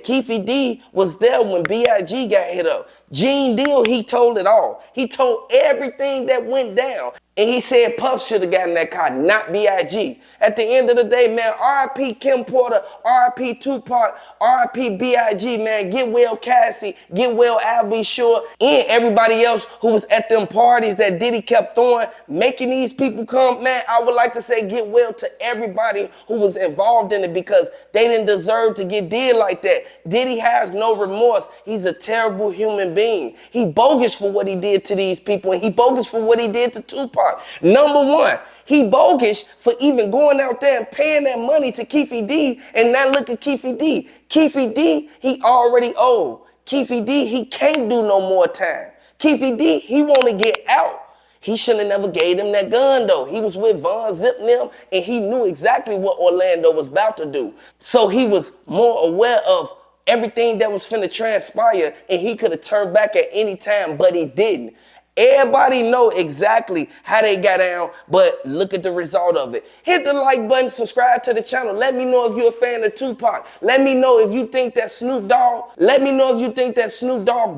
Keefe D was there when B.I.G. got hit up. Gene Deal, he told it all. He told everything that went down. And he said Puff should have gotten that car, not B.I.G. At the end of the day, man, R.I.P. Kim Porter, R.I.P. Tupac, R.I.P. B.I.G., man, get well Cassie, get well Al B. Sure, and everybody else who was at them parties that Diddy kept throwing, making these people come, man, I would like to say get well to everybody who was involved in it because they didn't deserve to get did like that. Diddy has no remorse. He's a terrible human being. He bogus for what he did to these people, and he bogus for what he did to Tupac. Number one, he bogus for even going out there and paying that money to Keefe D and not look at Keefe D. Keefe D, he already old. Keefe D, he can't do no more time. Keefe D, he want to get out. He shouldn't have never gave him that gun though. He was with Von Zip and them, and he knew exactly what Orlando was about to do. So he was more aware of everything that was finna transpire, and he could have turned back at any time, but he didn't. Everybody know exactly how they got down, but look at the result of it. Hit the like button, subscribe to the channel. Let me know if you're a fan of Tupac. Let me know if you think that Snoop Dogg,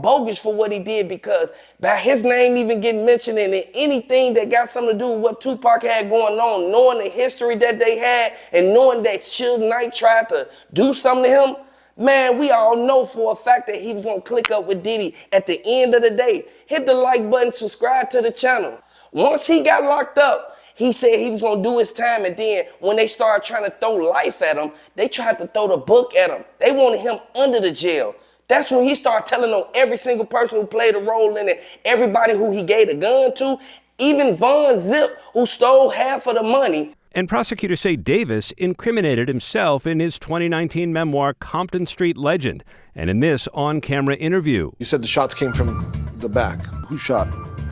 bogus for what he did, because by his name even getting mentioned in it, anything that got something to do with what Tupac had going on, knowing the history that they had and knowing that Suge Knight tried to do something to him, man, we all know for a fact that he was going to click up with Diddy at the end of the day. Hit the like button, subscribe to the channel. Once he got locked up, he said he was going to do his time, and then when they started trying to throw life at him, they tried to throw the book at him. They wanted him under the jail. That's when he started telling on every single person who played a role in it, everybody who he gave the gun to, even Von Zip, who stole half of the money. And prosecutors say Davis incriminated himself in his 2019 memoir, Compton Street Legend, and in this on-camera interview. You said the shots came from the back. Who shot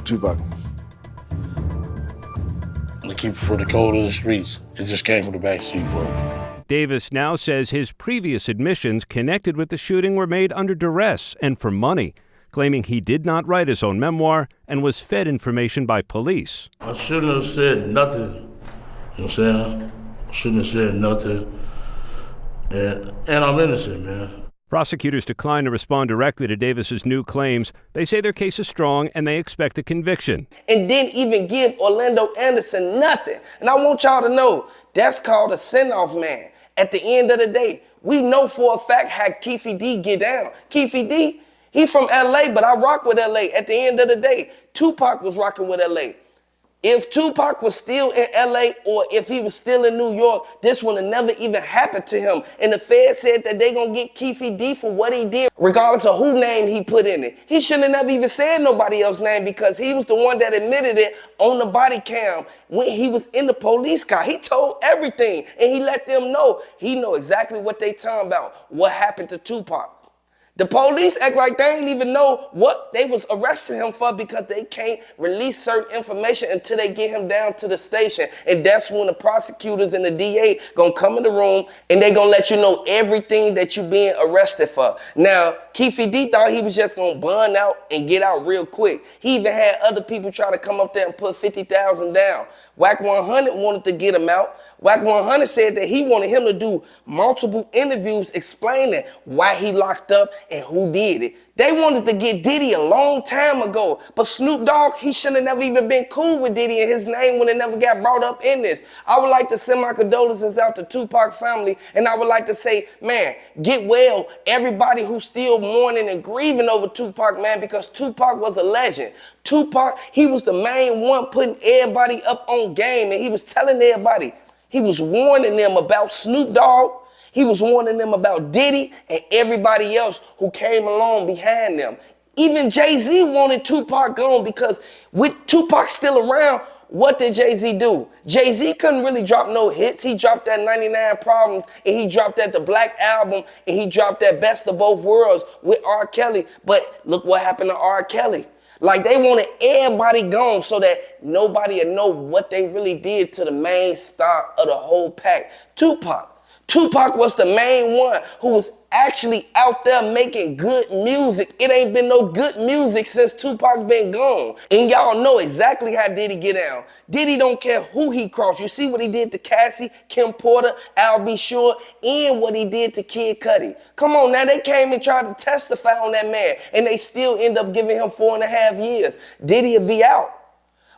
Tupac? The keeper for the code of the streets. It just came from the backseat, bro. Davis now says his previous admissions connected with the shooting were made under duress and for money, claiming he did not write his own memoir and was fed information by police. I shouldn't have said nothing. You know what I'm saying? I shouldn't have said nothing. And I'm innocent, man. Prosecutors declined to respond directly to Davis's new claims. They say their case is strong and they expect a conviction. And didn't even give Orlando Anderson nothing. And I want y'all to know, that's called a send-off, man. At the end of the day, we know for a fact how Keefe D get down. Keefe D, he from LA, but I rock with LA. At the end of the day, Tupac was rocking with LA. If Tupac was still in LA or if he was still in New York, this would have never even happened to him. And the Fed said that they gonna get Keefe D for what he did, regardless of who name he put in it. He shouldn't have never even said nobody else's name because he was the one that admitted it on the body cam when he was in the police car. He told everything and he let them know. He know exactly what they talking about, what happened to Tupac. The police act like they ain't even know what they was arresting him for because they can't release certain information until they get him down to the station. And that's when the prosecutors and the DA gonna come in the room and they gonna let you know everything that you being arrested for. Now, Keefe D thought he was just gonna bun out and get out real quick. He even had other people try to come up there and put 50,000 down. Wack 100 wanted to get him out. Wack 100 said that he wanted him to do multiple interviews explaining why he locked up and who did it. They wanted to get Diddy a long time ago, but Snoop Dogg, he shouldn't have never even been cool with Diddy and his name when it never got brought up in this. I would like to send my condolences out to Tupac family, and I would like to say, man, get well, everybody who's still mourning and grieving over Tupac, man, because Tupac was a legend. Tupac, he was the main one putting everybody up on game, and he was telling everybody, he was warning them about Snoop Dogg. He was warning them about Diddy and everybody else who came along behind them. Even Jay-Z wanted Tupac gone because with Tupac still around, what did Jay-Z do? Jay-Z couldn't really drop no hits. He dropped that 99 Problems, and he dropped that The Black Album, and he dropped that Best of Both Worlds with R. Kelly. But look what happened to R. Kelly. Like, they wanted everybody gone so that nobody would know what they really did to the main star of the whole pack, Tupac. Tupac was the main one who was actually out there making good music. It ain't been no good music since Tupac been gone. And y'all know exactly how Diddy get down. Diddy don't care who he crossed. You see what he did to Cassie, Kim Porter, Al B. Sure, and what he did to Kid Cudi. Come on now, they came and tried to testify on that man, and they still end up giving him 4.5 years. Diddy'll be out.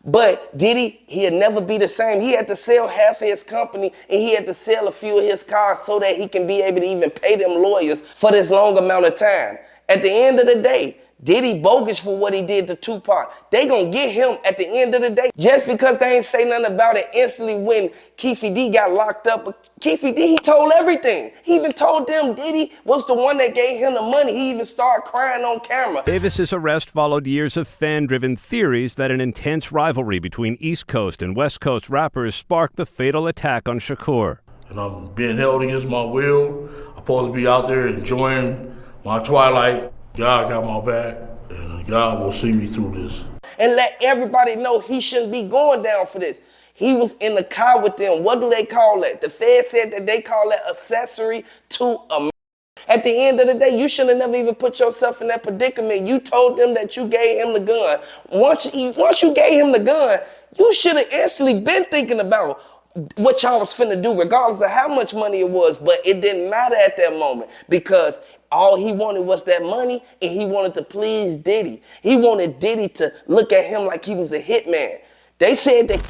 But Diddy, he'll never be the same. He had to sell half of his company and he had to sell a few of his cars so that he can be able to even pay them lawyers for this long amount of time. At the end of the day, Diddy bogus for what he did to Tupac. They gonna get him at the end of the day. Just because they ain't say nothing about it instantly when Keefe D got locked up. But Keefe D, he told everything. He even told them Diddy was the one that gave him the money. He even started crying on camera. Davis's arrest followed years of fan-driven theories that an intense rivalry between East Coast and West Coast rappers sparked the fatal attack on Shakur. And I'm being held against my will. I'm supposed to be out there enjoying my twilight. God got my back, and God will see me through this. And let everybody know he shouldn't be going down for this. He was in the car with them. What do they call that? The Fed said that they call that accessory to a murder. At the end of the day, you should have never even put yourself in that predicament. You told them that you gave him the gun. Once you gave him the gun, you should have instantly been thinking about what y'all was finna do, regardless of how much money it was. But it didn't matter at that moment because all he wanted was that money, and he wanted to please Diddy. He wanted Diddy to look at him like he was a hitman. They said that